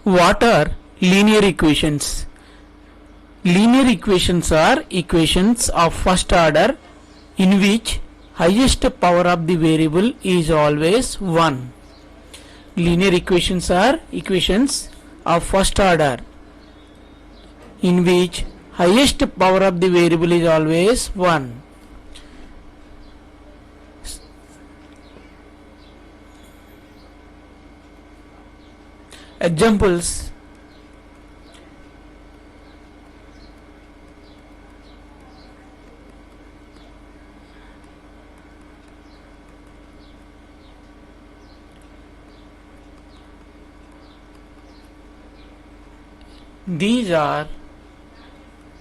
What are linear equations? Linear equations are equations of first order in which highest power of the variable is always 1. Linear equations are equations of first order in which highest power of the variable is always 1. Examples: these are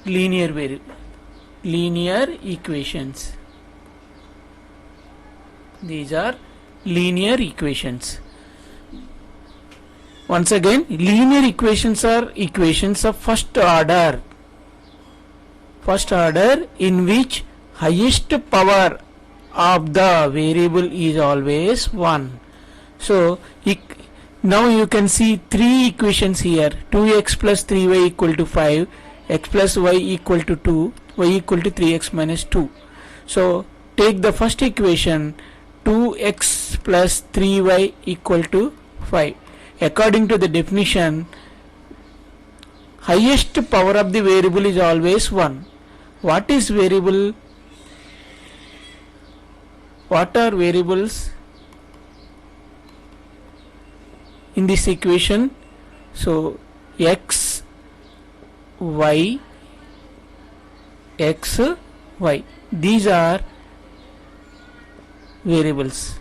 linear equations. These are linear equations. Once again, linear equations are equations of first order in which highest power of the variable is always 1. So now you can see three equations here: 2x plus 3y equal to 5, x plus y equal to 2, y equal to 3x minus 2. So take the first equation, 2x plus 3y equal to 5. According to the definition, highest power of the variable is always 1. What is variable? What are variables in this equation? So x, y, these are variables.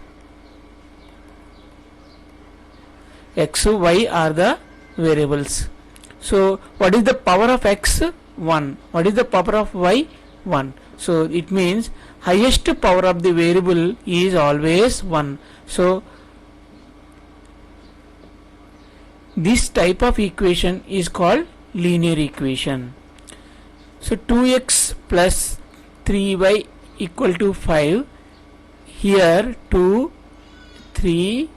X, y are the variables. So what is the power of x? 1. What is the power of y? 1. So it means highest power of the variable is always 1. So this type of equation is called linear equation. So 2x plus 3y equal to 5. Here 2, 3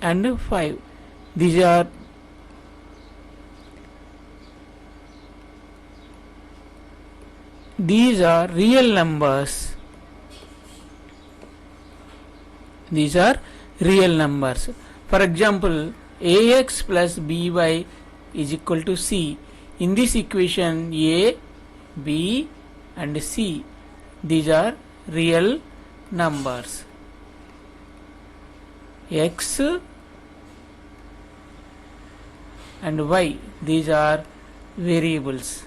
and 5. These are real numbers. These are real numbers. For example, ax plus by is equal to c. In this equation, a, b and c, these are real numbers. X and y, these are variables.